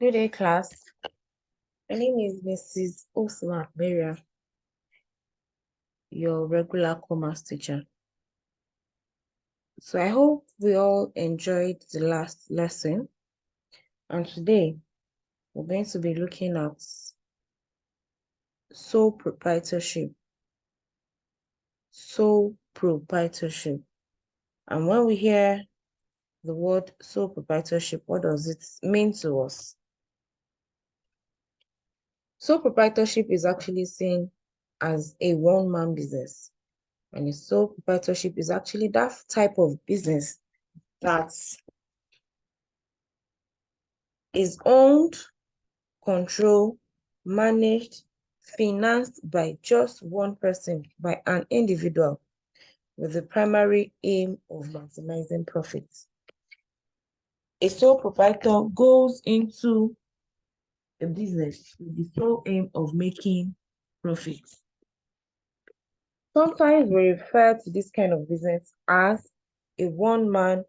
Good day, class. My name is Mrs. Osman Mariam, your regular commerce teacher. So I hope we all enjoyed the last lesson. And today, we're going to be looking at sole proprietorship. Sole proprietorship. And when we hear the word sole proprietorship, what does it mean to us? Sole proprietorship is actually seen as a one-man business. And a sole proprietorship is actually that type of business that is owned, controlled, managed, financed by just one person, by an individual, with the primary aim of maximizing profits. A sole proprietor goes into a business with the sole aim of making profits. Sometimes we refer to this kind of business as a one-man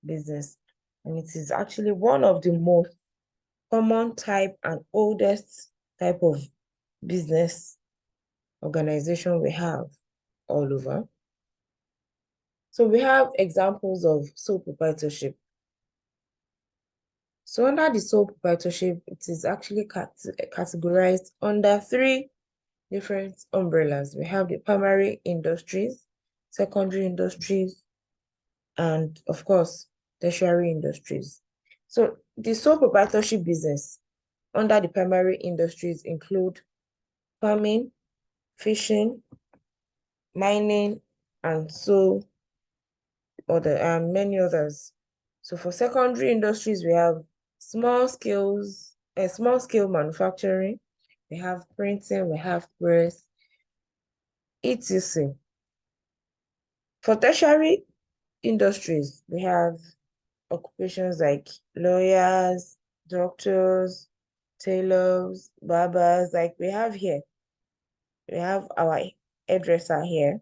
business, and it is actually one of the most common type and oldest type of business organization we have all over. So we have examples of sole proprietorship. So under the sole proprietorship, it is actually categorized under three different umbrellas. We have the primary industries, secondary industries, and of course, tertiary industries. So the sole proprietorship business under the primary industries include farming, fishing, mining, and many others. So for secondary industries, we have small scale manufacturing, we have printing, we have press, etc. For tertiary industries, we have occupations like lawyers, doctors, tailors, barbers, like we have here. We have our hairdresser here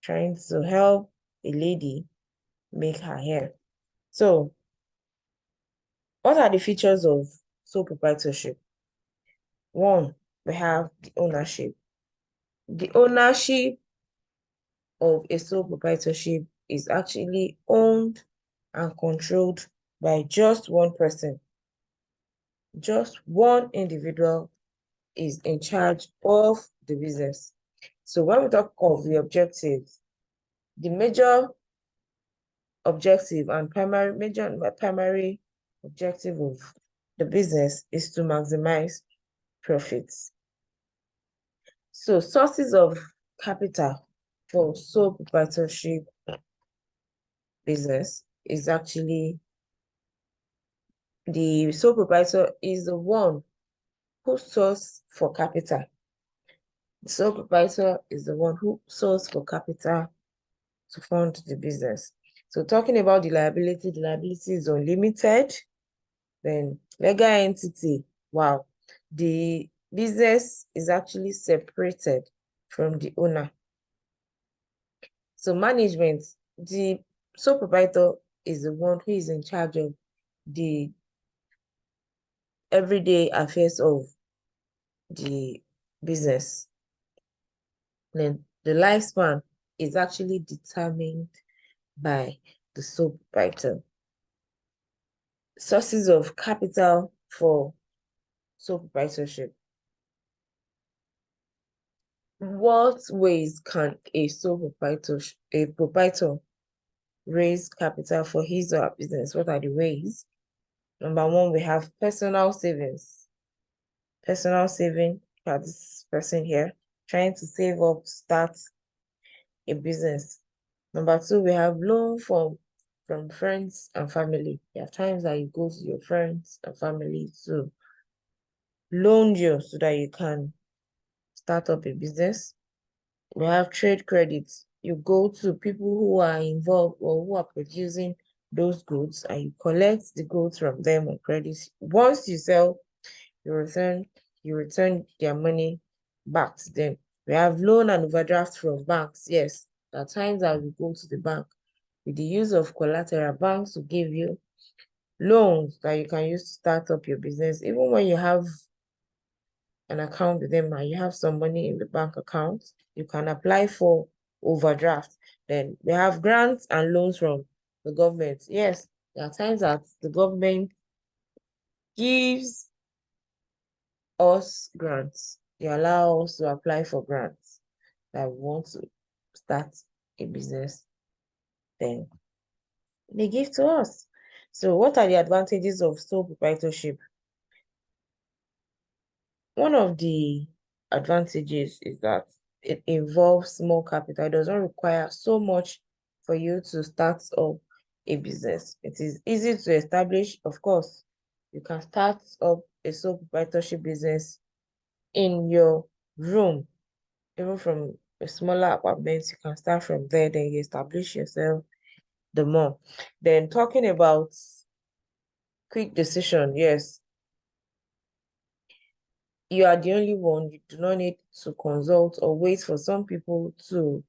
trying to help a lady make her hair. So, what are the features of sole proprietorship? One, we have the ownership. The ownership of a sole proprietorship is actually owned and controlled by just one person. Just one individual is in charge of the business. So when we talk of the objectives, the major objective and primary objective of the business is to maximize profits. So sources of capital for sole proprietorship business is actually the sole proprietor is the one who sources for capital. The sole proprietor is the one who sources for capital to fund the business. So talking about the liability is unlimited. Then legal entity, wow, the business is actually separated from the owner. So management, the sole proprietor is the one who is in charge of the everyday affairs of the business. Then the lifespan is actually determined by the sole proprietor. Sources of capital for sole proprietorship. What ways can a proprietor raise capital for his or her business? What are the ways? Number one, we have personal savings. Personal saving for this person here, trying to save up to start a business. Number two, we have loan from friends and family. There are times that you go to your friends and family to loan you so that you can start up a business. We have trade credits. You go to people who are involved or who are producing those goods and you collect the goods from them on credit. Once you sell, you return their money back to them. We have loan and overdraft from banks. Yes, at times that we go to the bank with the use of collateral, banks will give you loans that you can use to start up your business. Even when you have an account with them and you have some money in the bank account, you can apply for overdraft. Then we have grants and loans from the government. Yes, there are times that the government gives us grants. They allow us to apply for grants that we want to start a business. Then they give to us. So what are the advantages of sole proprietorship? One of the advantages is that it involves small capital. It doesn't require so much for you to start up a business. It is easy to establish. Of course, you can start up a sole proprietorship business in your room, even from a smaller apartment. You can start from there, then you establish yourself the more. Then talking about quick decision, yes, you are the only one. You do not need to consult or wait for some people to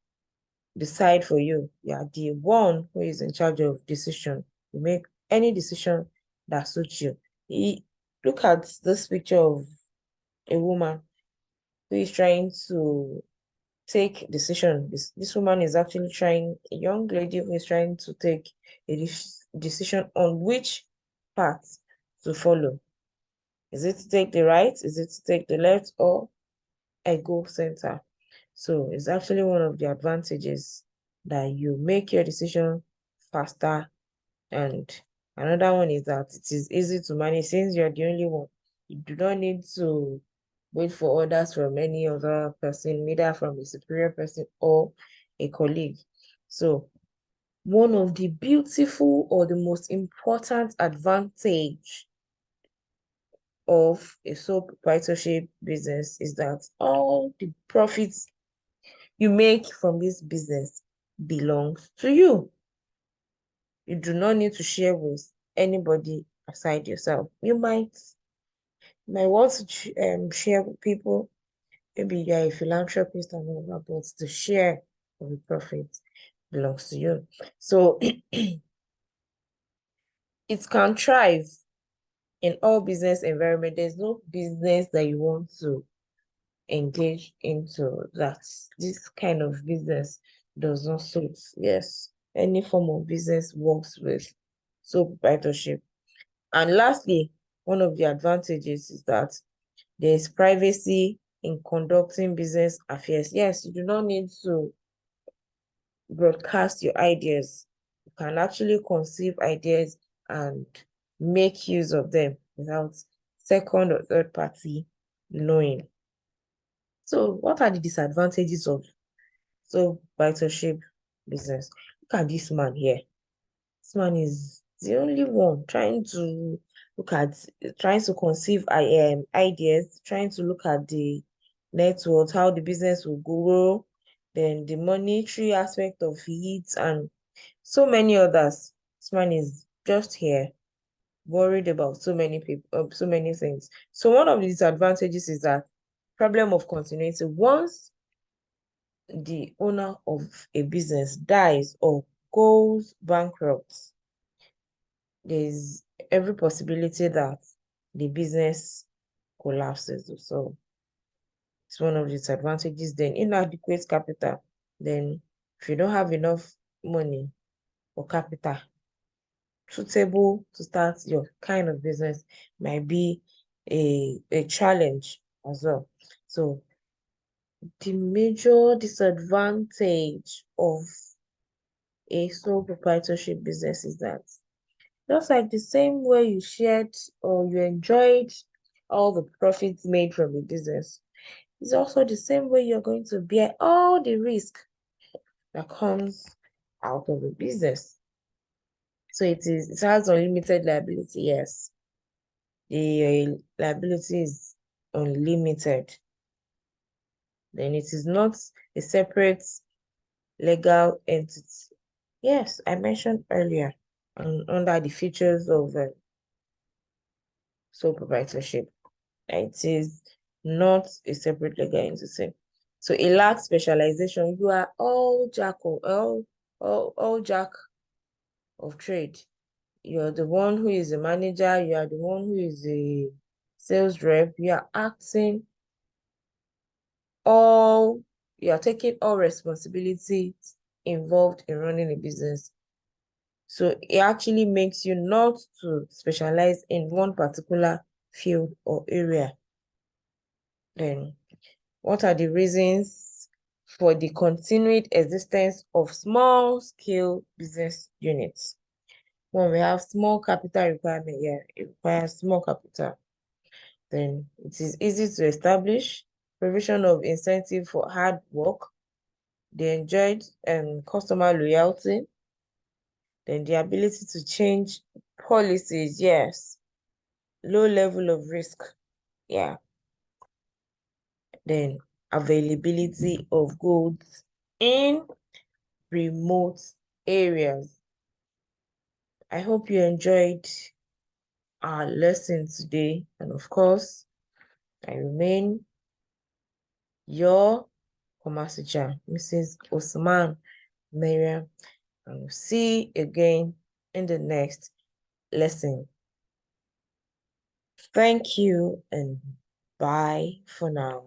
decide for you. You are the one who is in charge of decision. You make any decision that suits you. Look at this picture of a woman who is trying to take decision. This woman is actually trying, a young lady who is trying to take a decision on which path to follow. Is it to take the right? Is it to take the left? Or I go center? So it's actually one of the advantages that you make your decision faster. And another one is that it is easy to manage since you're the only one. You do not need to wait for orders from any other person, neither from a superior person or a colleague. So one of the beautiful or the most important advantage of a sole proprietorship business is that all the profits you make from this business belongs to you. You do not need to share with anybody aside yourself. You might want to share with people. Maybe you're a philanthropist and all that, but the share of the profit belongs to you. So it can thrive in all business environment. There's no business that you want to engage into that this kind of business does not suit. Yes, any form of business works with sole proprietorship. And lastly, one of the advantages is that there is privacy in conducting business affairs. Yes, you do not need to broadcast your ideas. You can actually conceive ideas and make use of them without second or third party knowing. So what are the disadvantages of sole proprietorship business? Look at this man here. This man is the only one trying to trying to conceive ideas, trying to look at the net worth, how the business will grow, then the monetary aspect of it, and so many others. This man is just here worried about so many people, so many things. So one of the disadvantages is that problem of continuity. Once the owner of a business dies or goes bankrupt, there's every possibility that the business collapses. So it's one of the disadvantages. Then inadequate capital. Then if you don't have enough money or capital suitable to start your kind of business, might be a challenge as well. So the major disadvantage of a sole proprietorship business is that just like the same way you shared or you enjoyed all the profits made from the business, it's also the same way you're going to bear all the risk that comes out of the business. So it has unlimited liability, yes. The liability is unlimited. Then it is not a separate legal entity. Yes, I mentioned earlier under the features of sole proprietorship. It is not a separate legal entity. So it lacks specialization. You are all jack of trade. you're the one who is a manager, you are the one who is a sales rep, you are taking all responsibilities involved in running a business. So it actually makes you not to specialize in one particular field or area. Then, what are the reasons for the continued existence of small-scale business units? When we have small capital requirement, yeah, it requires small capital. Then it is easy to establish, provision of incentive for hard work, they enjoyed customer loyalty, then the ability to change policies, yes, low level of risk, yeah, then availability of goods in remote areas. I hope you enjoyed our lesson today, and of course, I remain your Komasicha, Mrs. Osman Mariam, and we'll see you again in the next lesson. Thank you and bye for now.